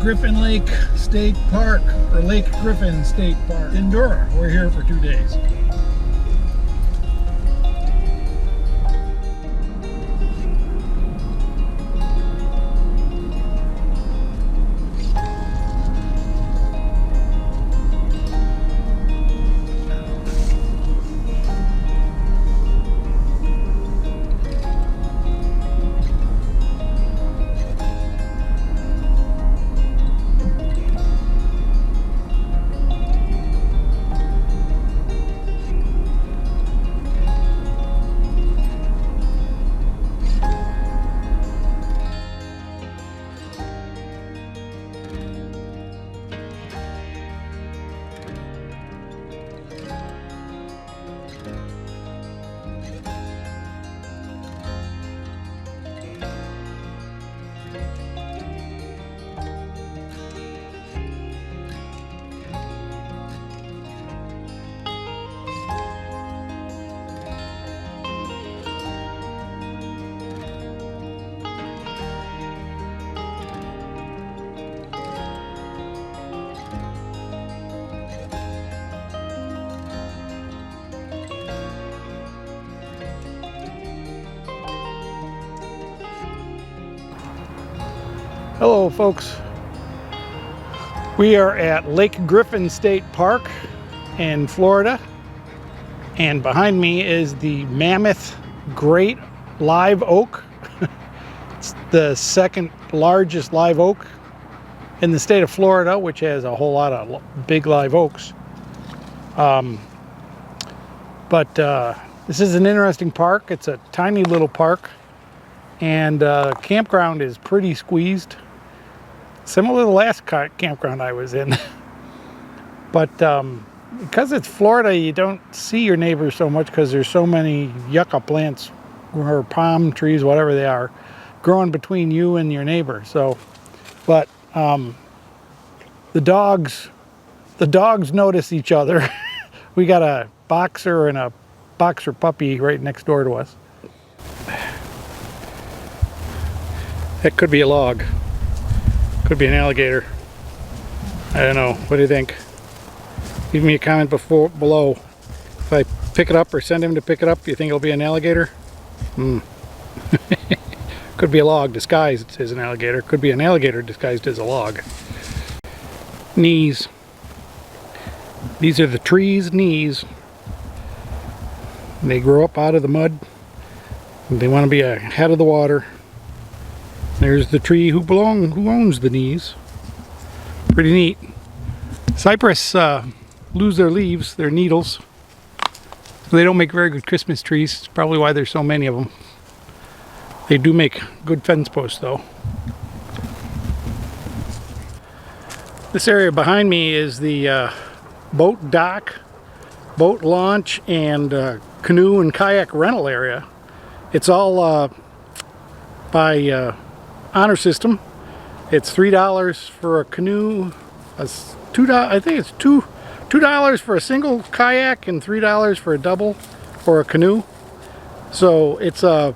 Griffin Lake State Park, or Lake Griffin State Park in Dora. We're here for 2 days. Hello folks, we are at Lake Griffin State Park in Florida, and behind me is the mammoth great live oak. It's the second largest live oak in the state of Florida, which has a whole lot of big live oaks. This is an interesting park. It's a tiny little park, and campground is pretty squeezed. Similar to the last campground I was in. But because it's Florida, you don't see your neighbors so much because there's so many yucca plants or palm trees, whatever they are, growing between you and your neighbor. So, but the dogs notice each other. We got a boxer and a boxer puppy right next door to us. That could be a log. Could be an alligator. I don't know. What do you think? Leave me a comment below. If I pick it up or send him to pick it up, you think it'll be an alligator? Could be a log disguised as an alligator. Could be an alligator disguised as a log. Knees. These are the trees' knees. They grow up out of the mud. They want to be ahead of the water. There's the tree who owns the knees. Pretty neat. Cypress lose their leaves, their needles. They don't make very good Christmas trees. It's probably why there's so many of them. They do make good fence posts though. This area behind me is the boat dock, boat launch, and canoe and kayak rental area. It's all by honor system. It's $3 for a canoe. I think it's $2 for a single kayak and $3 for a double for a canoe. So it's a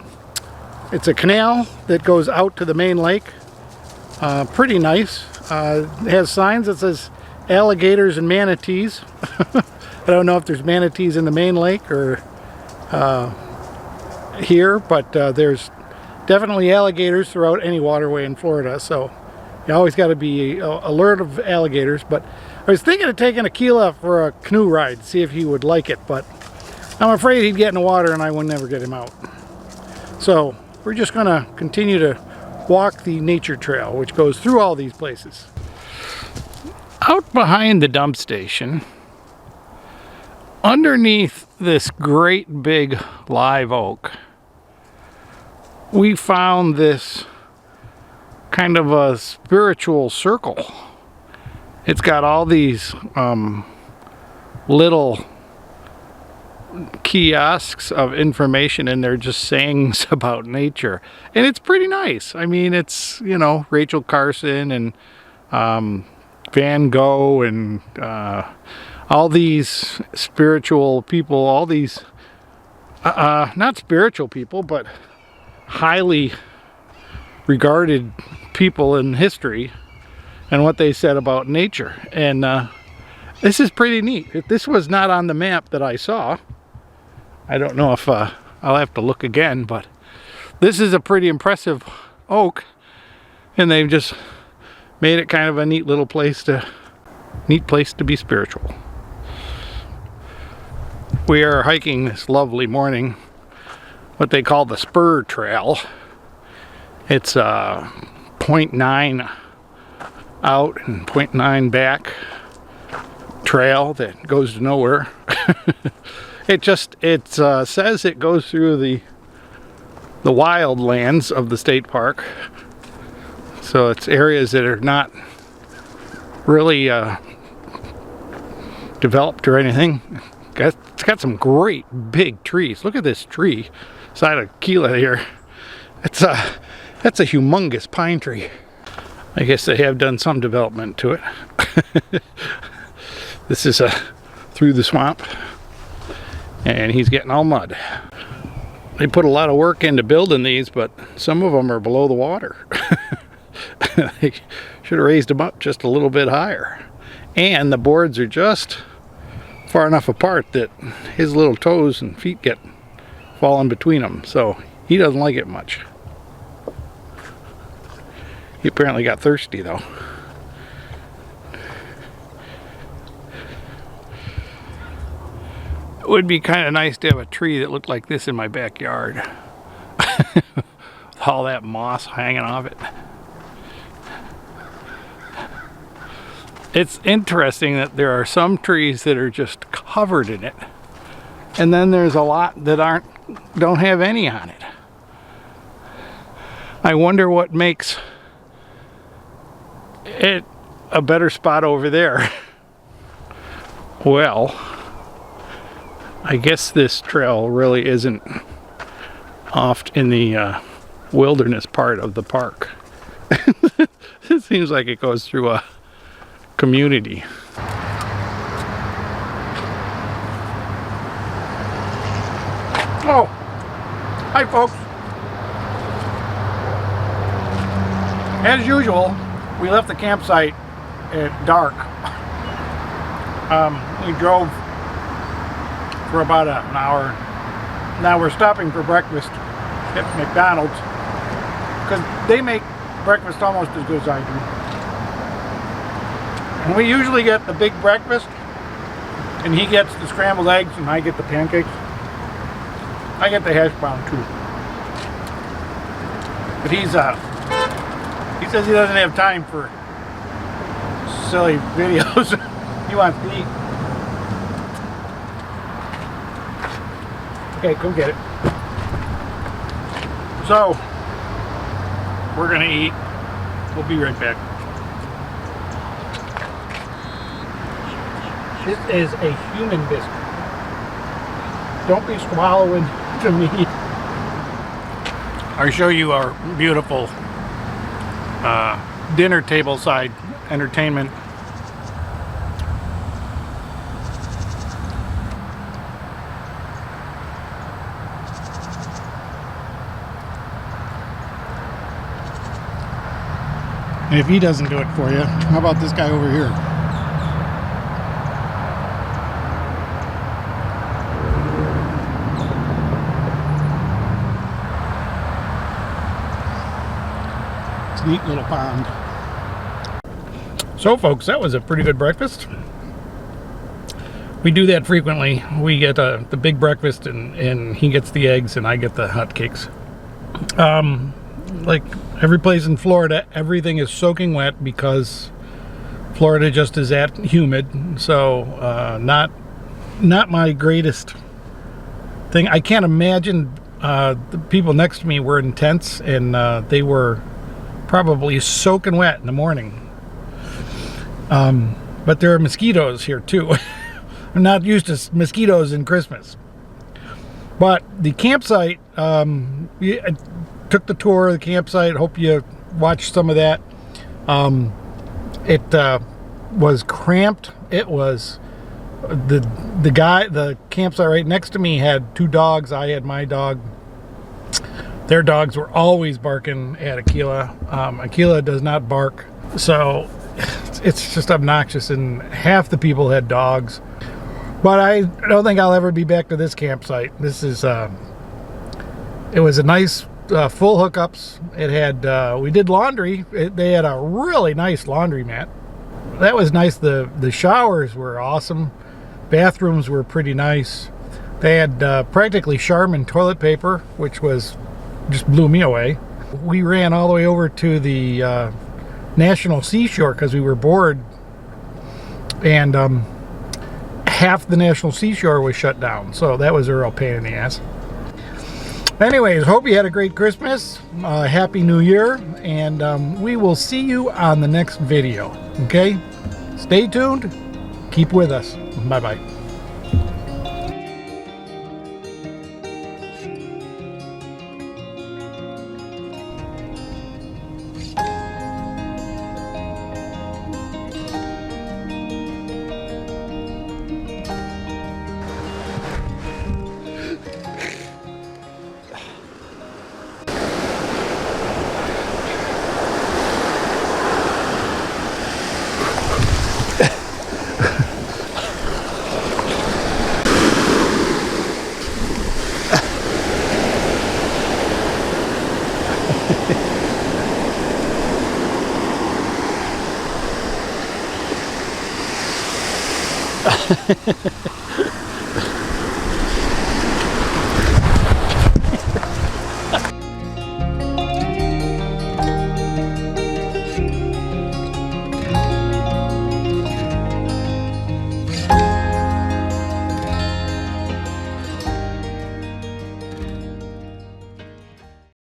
canal that goes out to the main lake. Pretty nice. It has signs that says alligators and manatees. I don't know if there's manatees in the main lake or here, but there's definitely alligators throughout any waterway in Florida, so you always got to be alert of alligators. But I was thinking of taking Aquila for a canoe ride, see if he would like it, but I'm afraid he'd get in the water and I would never get him out. So we're just going to continue to walk the nature trail, which goes through all these places. Out behind the dump station, underneath this great big live oak, we found this kind of a spiritual circle. It's got all these little kiosks of information, and they're just sayings about nature, and it's pretty nice. I mean, it's, you know, Rachel Carson and Van Gogh and all these spiritual people, all these not spiritual people, but highly regarded people in history, and what they said about nature. And this is pretty neat. This was not on the map that I saw. I don't know if I'll have to look again, but this is a pretty impressive oak, and they've just made it kind of a neat little place to be spiritual. We are hiking this lovely morning what they call the spur trail. It's 0.9 out and 0.9 back trail that goes to nowhere. It says it goes through the wildlands of the state park, so it's areas that are not really developed or anything. It's got some great big trees. Look at this tree side of Keela here. That's a humongous pine tree. I guess they have done some development to it. This is through the swamp, and he's getting all mud. They put a lot of work into building these, but some of them are below the water. They should have raised them up just a little bit higher. And the boards are just far enough apart that his little toes and feet get falling between them, so he doesn't like it much. He apparently got thirsty though. It would be kind of nice to have a tree that looked like this in my backyard. With all that moss hanging off it. It's interesting that there are some trees that are just covered in it, and then there's a lot that don't have any on it. I wonder what makes it a better spot over there. Well, I guess this trail really isn't off in the wilderness part of the park. It seems like it goes through a community. Oh, hi folks. As usual, we left the campsite at dark. We drove for about an hour. Now we're stopping for breakfast at McDonald's because they make breakfast almost as good as I do. And we usually get the big breakfast, and he gets the scrambled eggs and I get the pancakes. I get the hash brown too. But he says he doesn't have time for silly videos. He wants to eat. Okay, come get it. So, we're gonna eat. We'll be right back. This is a human biscuit. Don't be swallowing the meat. I'll show you our beautiful dinner table side entertainment. And if he doesn't do it for you, how about this guy over here? It's a neat little pond. So folks, that was a pretty good breakfast. We do that frequently. We get the big breakfast, and he gets the eggs and I get the hotcakes. Like every place in Florida, everything is soaking wet because Florida just is that humid. So not my greatest thing. I can't imagine the people next to me were in tents, and they were probably soaking wet in the morning. But there are mosquitoes here too. I'm not used to mosquitoes in Christmas. But the campsite, I took the tour of the campsite. Hope you watched some of that. It was cramped. It was the campsite right next to me had two dogs. I had my dog. Their dogs were always barking at Aquila. Aquila does not bark. So it's just obnoxious, and half the people had dogs. But I don't think I'll ever be back to this campsite. This is it was a nice full hookups. It had we did laundry. They had a really nice laundromat. That was nice. The showers were awesome. Bathrooms were pretty nice. They had practically Charmin toilet paper, which was just blew me away. We ran all the way over to the National Seashore because we were bored, and half the National Seashore was shut down, so that was a real pain in the ass. Anyways, hope you had a great Christmas, Happy New Year, and we will see you on the next video. Okay, stay tuned, keep with us. Bye bye. Ha ha ha.